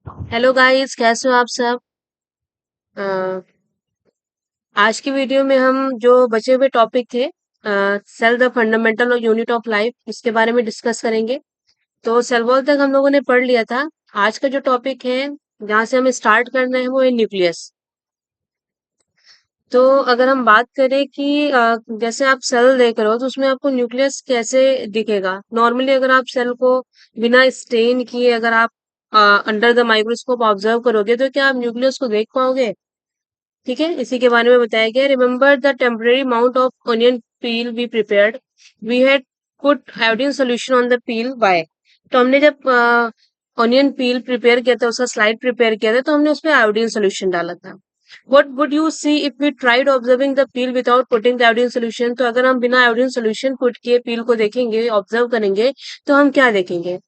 Hello guys, कैसे हो आप सब। अ, आज की वीडियो में हम जो बचे हुए टॉपिक थे, सेल द फंडामेंटल और यूनिट ऑफ लाइफ, इसके बारे में डिस्कस करेंगे। तो सेल वॉल तक हम लोगों ने पढ़ लिया था। आज का जो टॉपिक है, जहाँ से हमें स्टार्ट करना है, वो है न्यूक्लियस। तो अगर हम बात करें कि जैसे आप सेल देख रहे हो तो उसमें आपको न्यूक्लियस कैसे दिखेगा। नॉर्मली अगर आप सेल को बिना स्टेन किए अगर आप अंडर द माइक्रोस्कोप ऑब्जर्व करोगे तो क्या आप न्यूक्लियस को देख पाओगे। ठीक है, इसी के बारे में बताया गया। Remember the temporary amount of onion peel we prepared, we had put iodine solution on the peel by. तो हमने जब ऑनियन पील प्रिपेयर किया था, उसका स्लाइड प्रिपेयर किया था, तो हमने उसमें आयोडीन सोल्यूशन डाला था। What would you see if we tried observing the peel without putting the iodine solution? तो अगर हम बिना आयोडीन सोल्यूशन पुट किए पील को देखेंगे, ऑब्जर्व करेंगे, तो हम क्या देखेंगे।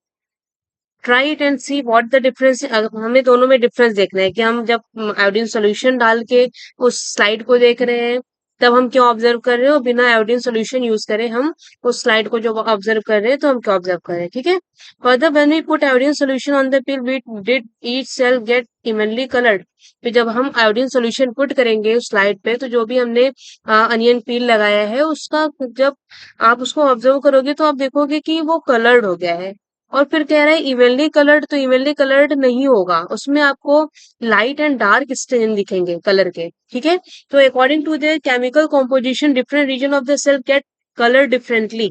Try it and see what the difference. हमें दोनों में डिफरेंस देखना है कि हम जब आयोडीन सॉल्यूशन डाल के उस स्लाइड को देख रहे हैं, तब हम क्या ऑब्जर्व कर रहे हो। बिना आयोडीन सॉल्यूशन यूज करें हम उस स्लाइड को जो ऑब्जर्व कर रहे हैं, तो हम क्या ऑब्जर्व कर रहे हैं। ठीक है। Further when we put iodine solution on the peel, we did each cell get evenly coloured. फिर जब हम आयोडीन सॉल्यूशन पुट करेंगे उस स्लाइड पे, तो जो भी हमने अनियन पील लगाया है उसका, जब आप उसको ऑब्जर्व करोगे तो आप देखोगे कि वो कलर्ड हो गया है। और फिर कह रहा है इवनली कलर्ड, तो इवनली कलर्ड नहीं होगा, उसमें आपको लाइट एंड डार्क स्टेन दिखेंगे कलर के। ठीक है। तो according to the chemical composition, different region of the cell get colour differently.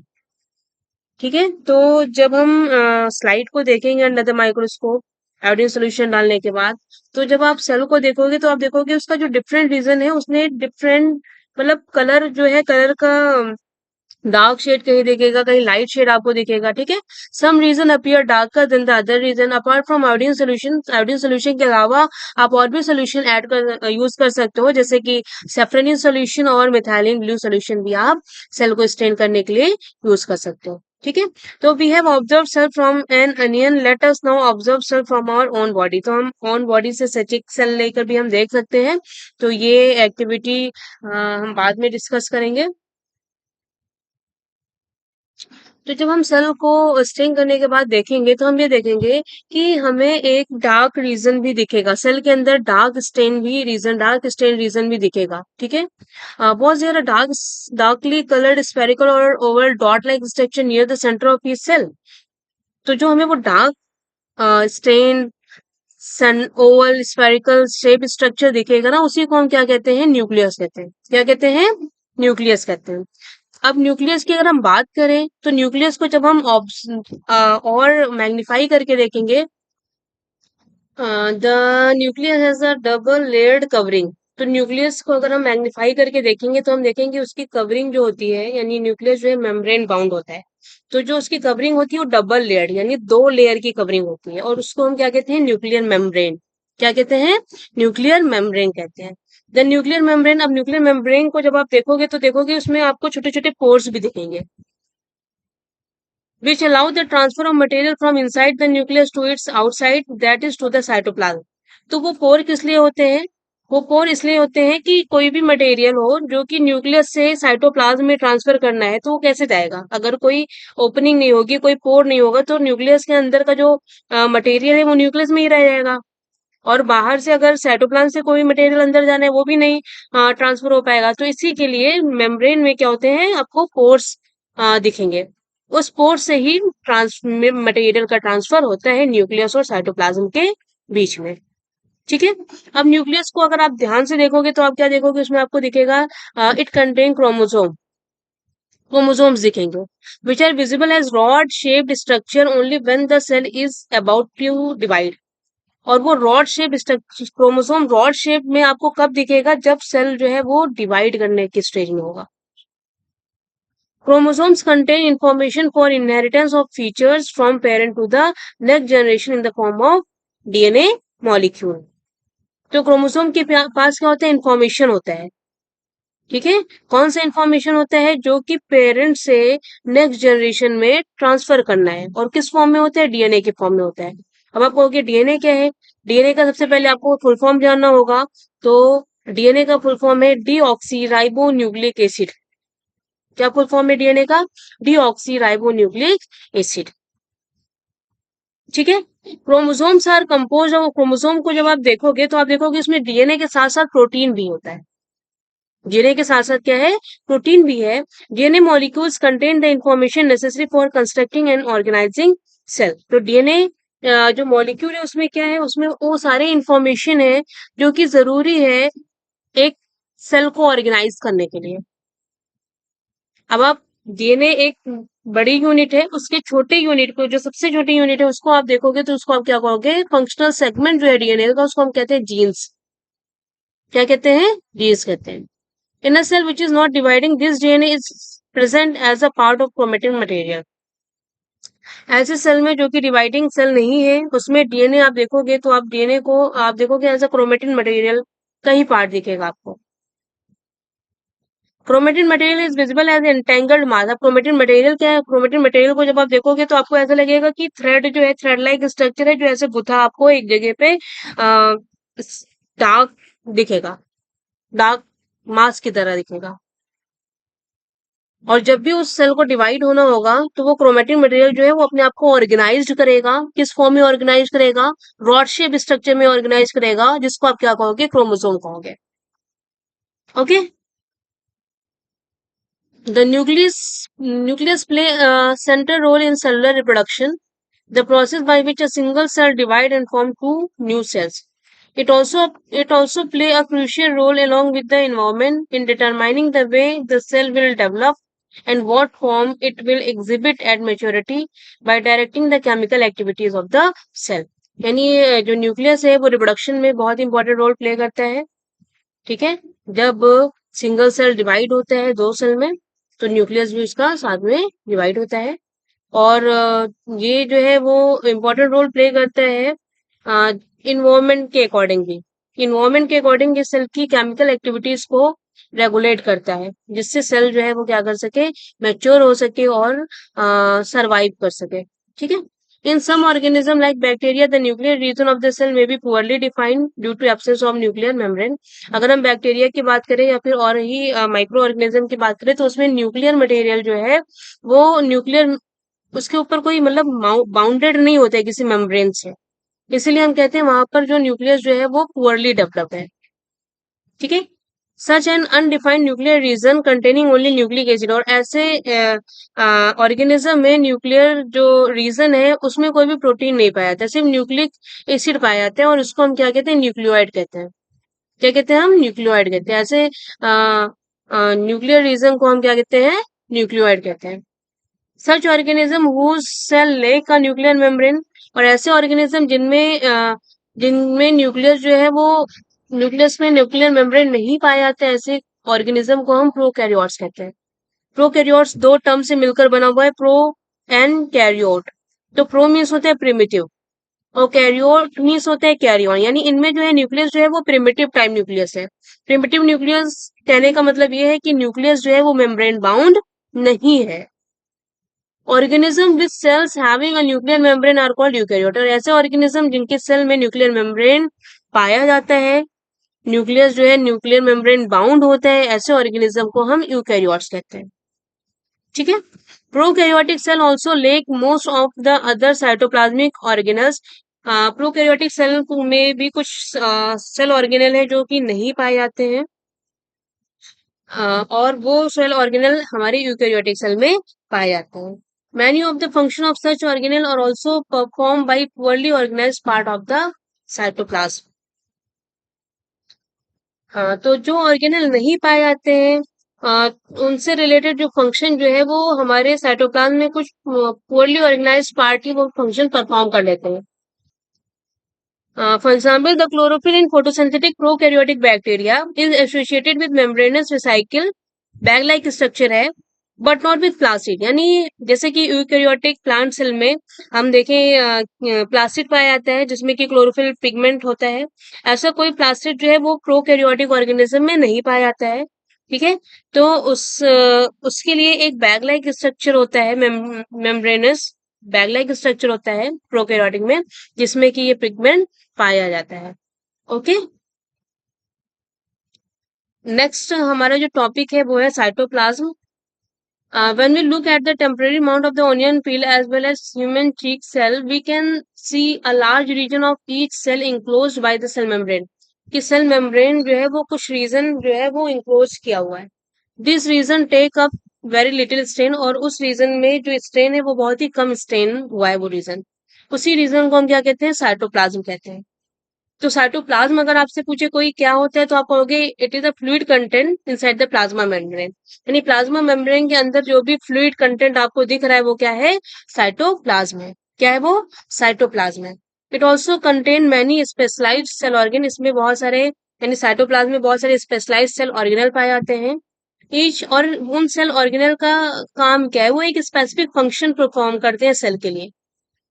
ठीक है। तो जब हम स्लाइड को देखेंगे under the microscope iodine solution डालने के बाद, तो जब आप सेल को देखोगे तो आप देखोगे उसका जो डिफरेंट रीजन है, उसने डिफरेंट मतलब कलर जो है, कलर का डार्क शेड कहीं दिखेगा, कहीं लाइट शेड आपको दिखेगा। ठीक है। Some region appear darker than the other region. Apart from iodine solution के अलावा आप और भी सोल्यूशन ऐड कर यूज कर सकते हो, जैसे कि सेफ्रोनिन सोल्यूशन और मिथाइलिन ब्लू सोल्यूशन भी आप सेल को स्टेन करने के लिए यूज कर सकते हो। ठीक है। तो we have observe cell from an onion, let us now observe cell from our own body. तो हम ओन बॉडी से सचिक सेल लेकर भी हम देख सकते हैं। तो ये एक्टिविटी हम बाद में डिस्कस करेंगे। तो जब हम सेल को स्ट्रिंग करने के बाद देखेंगे, तो हम ये देखेंगे कि हमें एक डार्क रीजन भी दिखेगा सेल के अंदर, डार्क स्टेन रीजन भी दिखेगा। ठीक है। was there a darkly colored spherical or oval dot like structure near the center of each cell? तो जो हमें वो डार्क स्टेन सन ओवल स्फेरिकल शेप स्ट्रक्चर दिखेगा ना, उसी को हम क्या कहते हैं, न्यूक्लियस कहते हैं। क्या कहते हैं, न्यूक्लियस कहते हैं। अब न्यूक्लियस की अगर हम बात करें, तो न्यूक्लियस को जब हम और मैग्नीफाई करके देखेंगे, the nucleus has a double layered covering. तो न्यूक्लियस को अगर हम मैग्नीफाई करके देखेंगे, तो हम देखेंगे उसकी कवरिंग जो होती है, यानी न्यूक्लियस जो है मेम्ब्रेन बाउंड होता है। तो जो उसकी कवरिंग होती है वो डबल लेयर्ड, यानी दो लेयर की कवरिंग होती है, और उसको हम क्या कहते हैं, न्यूक्लियर मेम्ब्रेन। क्या कहते हैं, न्यूक्लियर मेम्ब्रेन कहते हैं। The nuclear membrane. अब न्यूक्लियर मेम्ब्रेन को जब आप देखोगे, तो देखोगे उसमें आपको छोटे छोटे पोर्स भी दिखेंगे, which allow the transfer of material from inside the nucleus to its outside, that is to the cytoplasm। तो वो पोर किस लिए होते हैं, वो पोर इसलिए होते हैं कि कोई भी मटेरियल हो जो कि न्यूक्लियस से साइटोप्लाज्म में ट्रांसफर करना है, तो वो कैसे जाएगा। अगर कोई ओपनिंग नहीं होगी, कोई पोर नहीं होगा, तो न्यूक्लियस के अंदर का जो मटेरियल है वो न्यूक्लियस में ही रह जाएगा। और बाहर से अगर साइटोप्लाज्म से कोई मटेरियल अंदर जाना है, वो भी नहीं ट्रांसफर हो पाएगा। तो इसी के लिए मेम्ब्रेन में क्या होते हैं, आपको पोर्स दिखेंगे। उस पोर्स से ही ट्रांस मटेरियल का ट्रांसफर होता है न्यूक्लियस और साइटोप्लाज्म के बीच में। ठीक है। अब न्यूक्लियस को अगर आप ध्यान से देखोगे, तो आप क्या देखोगे, उसमें आपको दिखेगा इट कंटेन क्रोमोसोम्स दिखेंगे, which are visible as rod shaped structure only when the cell is about to divide. और वो rod shape chromosome rod shape में आपको कब दिखेगा, जब सेल जो है वो डिवाइड करने की स्टेज में होगा। Chromosomes contain information for inheritance of features from parent to the next generation in the form of DNA molecule। तो क्रोमोसोम के पास क्या होता है, इंफॉर्मेशन होता है। ठीक है। कौन सा इंफॉर्मेशन होता है, जो कि पेरेंट से नेक्स्ट जनरेशन में ट्रांसफर करना है, और किस फॉर्म में होता है, डीएनए के फॉर्म में होता है। अब आप कहोगे डीएनए क्या है। डीएनए का सबसे पहले आपको फुल फॉर्म जानना होगा। तो डीएनए का फुल फॉर्म है डीऑक्सी राइबो न्यूक्लिक एसिड। क्या फुल फॉर्म है डीएनए का, डीऑक्सी राइबो न्यूक्लिक एसिड। ठीक है। Chromosomes are compose of, chromosome को जब आप देखोगे तो आप देखोगे इसमें डीएनए के साथ साथ प्रोटीन भी होता है। डीएनए के साथ साथ क्या है, प्रोटीन भी है। DNA molecules contain the information necessary for constructing and organising cell. तो डीएनए जो मॉलिक्यूल है उसमें क्या है, उसमें वो सारे इंफॉर्मेशन है जो कि जरूरी है एक सेल को ऑर्गेनाइज करने के लिए। अब आप डीएनए एक बड़ी यूनिट है, उसके छोटे यूनिट को, जो सबसे छोटी यूनिट है उसको आप देखोगे तो उसको आप क्या कहोगे, फंक्शनल सेगमेंट जो है डीएनए का उसको हम कहते हैं जीन्स। क्या कहते हैं, जीन्स कहते हैं। In a cell which is not dividing, this DNA is present as a part of chromatin material. ऐसे सेल में जो कि डिवाइडिंग सेल नहीं है उसमें डीएनए आप देखोगे तो आप डीएनए को आप देखोगे एज अ क्रोमेटिन मटेरियल का ही पार्ट दिखेगा आपको। Chromatin material is visible as entangled mass. अब क्रोमेटिन मटेरियल क्या है, क्रोमेटिन मटेरियल को जब आप देखोगे तो आपको ऐसा लगेगा कि थ्रेड जो है, थ्रेड लाइक स्ट्रक्चर है जो ऐसे गुथा आपको एक जगह पे डार्क दिखेगा, डार्क मास की तरह दिखेगा। और जब भी उस सेल को डिवाइड होना होगा तो वो क्रोमेटिन मटेरियल जो है वो अपने आप को ऑर्गेनाइज्ड करेगा। किस फॉर्म में ऑर्गेनाइज करेगा, रॉड शेप स्ट्रक्चर में ऑर्गेनाइज करेगा, जिसको आप क्या कहोगे, क्रोमोसोम कहोगे। Okay. The nucleus play a central role in cellular reproduction, the process by which a single cell divide and form two new cells. It also play a crucial role along with the environment in determining the way the cell will develop and what form it will exhibit at maturity by directing the chemical activities of the cell. यानी जो nucleus है वो reproduction में बहुत important role play करता है। ठीक है। जब सिंगल सेल डिवाइड होता है दो सेल में तो न्यूक्लियस भी उसका साथ में डिवाइड होता है। और ये जो है वो इम्पोर्टेंट रोल प्ले करता है इन्वायरमेंट के अकॉर्डिंगली। इन्वायरमेंट के अकॉर्डिंग ये सेल की केमिकल एक्टिविटीज को रेगुलेट करता है, जिससे सेल जो है वो क्या कर सके, मैच्योर हो सके और सरवाइव कर सके। ठीक है। In some organism like bacteria, the nuclear region of the cell may be poorly defined due to absence of nuclear membrane. अगर हम बैक्टीरिया की बात करें या फिर और ही माइक्रो ऑर्गेनिज्म की बात करें तो उसमें न्यूक्लियर मटेरियल जो है वो न्यूक्लियर, उसके ऊपर कोई मतलब बाउंडेड नहीं होता है किसी मेम्ब्रेन से। इसीलिए हम कहते हैं वहां पर जो न्यूक्लियस जो है वो पुअरली डेवलप्ड है। ठीक है। Such an undefined nuclear region containing only nucleic acid. और ऐसे ऑर्गेनिज्म में न्यूक्लियर जो रीजन है उसमें कोई भी प्रोटीन नहीं पाया जाता है, सिर्फ न्यूक्लिक एसिड पाया जाता है और उसको हम क्या कहते हैं, न्यूक्लियोइड कहते हैं। क्या कहते हैं, हम न्यूक्लियोइड कहते हैं। ऐसे न्यूक्लियर रीजन को हम क्या कहते हैं, न्यूक्लियोइड कहते हैं। सच ऑर्गेनिज्म हुज सेल लेक का न्यूक्लियर मेम्ब्रेन। और ऐसे ऑर्गेनिज्म जिनमें न्यूक्लियस जो है वो न्यूक्लियस में न्यूक्लियर मेम्ब्रेन नहीं पाए जाते, ऐसे ऑर्गेनिज्म को हम प्रोकैरियोट्स कहते हैं। प्रोकैरियोट्स दो टर्म से मिलकर बना हुआ है, प्रो एंड कैरियोट। तो प्रो मीन्स होता है प्रिमिटिव और कैरियोट मीन्स होता है कैरियन। यानी इनमें जो है न्यूक्लियस जो है वो प्रिमिटिव टाइप न्यूक्लियस है। प्रिमिटिव न्यूक्लियस कहने का मतलब ये है कि न्यूक्लियस जो है वो मेम्ब्रेन बाउंड नहीं है। Organism with cells having a nuclear membrane are called eukaryote. और ऐसे ऑर्गेनिज्म जिनके सेल में न्यूक्लियर मेम्ब्रेन पाया जाता है, न्यूक्लियस जो है न्यूक्लियर मेम्ब्रेन बाउंड होता है, ऐसे ऑर्गेनिज्म को हम यूकैरियोट्स कहते हैं। ठीक है। Prokaryotic cell also lack most of the other cytoplasmic organelles. Prokaryotic cell में भी कुछ सेल ऑर्गेनल है जो कि नहीं पाए जाते हैं, और वो सेल ऑर्गेनल हमारे यूकैरियोटिक सेल में पाए जाते हैं। Many of the function of such organelle are also performed by poorly organized part of the cytoplasm. हाँ, तो जो ऑर्गेनल नहीं पाए जाते हैं उनसे रिलेटेड जो फंक्शन जो है वो हमारे साइटोप्लाज्म में कुछ पोorली ऑर्गेनाइज्ड पार्ट ही वो फंक्शन परफॉर्म कर लेते हैं। For example, the chlorophyll in photosynthetic prokaryotic bacteria is associated with membranous recycle bag-like structure है, बट नॉट विथ प्लास्टिड। यानी जैसे कि यूकैरियोटिक प्लांट सेल में हम देखें प्लास्टिड पाया जाता है जिसमें कि क्लोरोफिल पिगमेंट होता है, ऐसा कोई प्लास्टिड जो है वो प्रोकैरियोटिक ऑर्गेनिज्म में नहीं पाया जाता है। ठीक है। तो उसके लिए एक बैग लाइक स्ट्रक्चर होता है, मेम्ब्रेनस बैग लाइक स्ट्रक्चर होता है प्रोकैरियोटिक में, जिसमें कि ये पिगमेंट पाया जाता है। ओके। नेक्स्ट हमारा जो टॉपिक है वो है cytoplasm. When we look at the temporary amount of the onion peel as well as human cheek cell, we can see a large region of each cell enclosed by the cell membrane. कि cell membrane जो है वो कुछ region जो है वो enclose किया हुआ है. This region take up very little stain और उस region में जो stain है वो बहुत ही कम stain हुआ है वो region. उसी region को हम क्या कहते हैं? साइटोप्लाज्म कहते हैं. तो साइटोप्लाज्म अगर आपसे पूछे कोई क्या होता है तो आप कहोगे it is a fluid content inside the plasma membrane. यानी प्लाज्मा मेम्ब्रेन के अंदर जो भी फ्लूइड कंटेंट आपको दिख रहा है वो क्या है? साइटोप्लाज्म है. क्या है वो? साइटोप्लाज्म है. It also contain many specialised cell organ. इसमें बहुत सारे यानी साइटोप्लाज्म में बहुत सारे स्पेशलाइज्ड सेल ऑर्गेनल पाए जाते हैं. ईच और उन सेल ऑर्गेनल का काम क्या है? वो एक स्पेसिफिक फंक्शन परफॉर्म करते हैं सेल के लिए.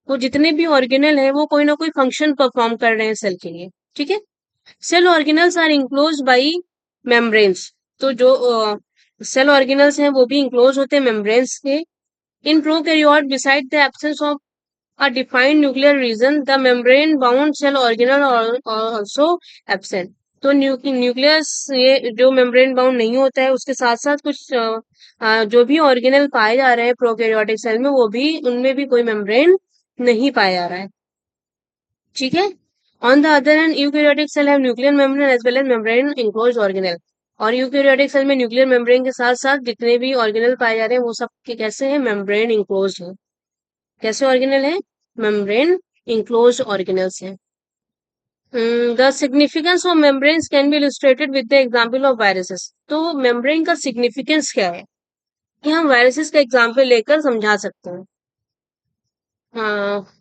वो जितने भी ऑर्गेनल है वो कोई ना कोई फंक्शन परफॉर्म कर रहे हैं सेल के लिए. ठीक है. Cell organelles are enclose by membranes. तो जो सेल ऑर्गेनल्स हैं वो भी इंक्लोज होते हैं मेम्ब्रेन्स के. In prokaryote beside the absence of a defined nuclear region, the membrane bound cell organelle are also absent. तो न्यूक्लियस ये जो मेम्ब्रेन बाउंड नहीं होता है उसके साथ साथ कुछ जो भी ऑर्गेनल पाए जा रहे हैं प्रोकैरियोटिक सेल में वो भी उनमें भी कोई मेम्ब्रेन नहीं पाया जा रहा है. ठीक है. On the other hand eukaryotic cell have nuclear membrane as well as membrane enclosed organelle. और यूकैरियोटिक सेल में न्यूक्लियर मेम्ब्रेन के साथ साथ जितने भी ऑर्गेनल पाए जा रहे हैं वो सब के कैसे हैं? मेम्ब्रेन इंक्लोज्ड है. कैसे ऑर्गेनल है? मेम्ब्रेन इंक्लोज्ड ऑर्गेनल्स हैं. The significance of membranes can be illustrated with the example of viruses. तो मेम्ब्रेन का सिग्निफिकेंस क्या है कि हम वायरसेस का एग्जांपल लेकर समझा सकते हैं.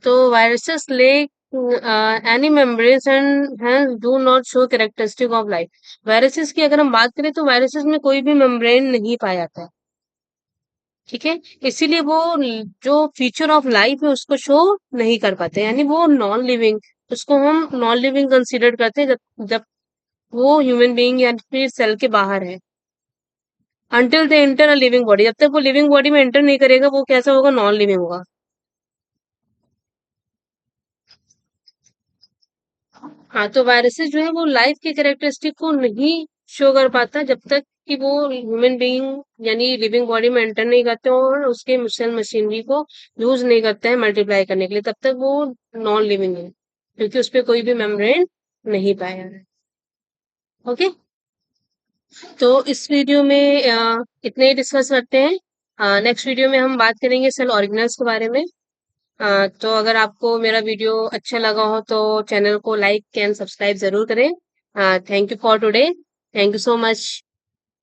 तो viruses lack any membranes and hence do not show characteristic of life. Viruses की अगर हम बात करें तो वायरसेस में कोई भी मेम्ब्रेन नहीं पाया जाता है. ठीक है. इसीलिए वो जो फीचर ऑफ लाइफ है उसको शो नहीं कर पाते. यानी वो नॉन लिविंग, उसको हम नॉन लिविंग कंसीडर करते हैं जब जब वो ह्यूमन बीइंग या फिर सेल के बाहर है. Until they enter a living body. जब तक वो लिविंग बॉडी में एंटर नहीं करेगा वो कैसा होगा? नॉन लिविंग होगा. हाँ, तो वायरसेस जो है वो लाइफ के कैरेक्टरिस्टिक को नहीं शो कर पाता जब तक कि वो ह्यूमन बीइंग यानी लिविंग बॉडी में एंटर नहीं करते और उसके सेल मशीनरी को यूज नहीं करते हैं मल्टीप्लाई करने के लिए. तब तक वो नॉन लिविंग है क्योंकि उस पर कोई भी मेम्ब्रेन नहीं पाया है. ओके. तो इस वीडियो में इतने ही डिस्कस करते हैं. नेक्स्ट वीडियो में हम बात करेंगे सेल ऑर्गेनल्स के बारे में. तो अगर आपको मेरा वीडियो अच्छा लगा हो तो चैनल को लाइक एंड सब्सक्राइब जरूर करें. Thank you for today. Thank you so much.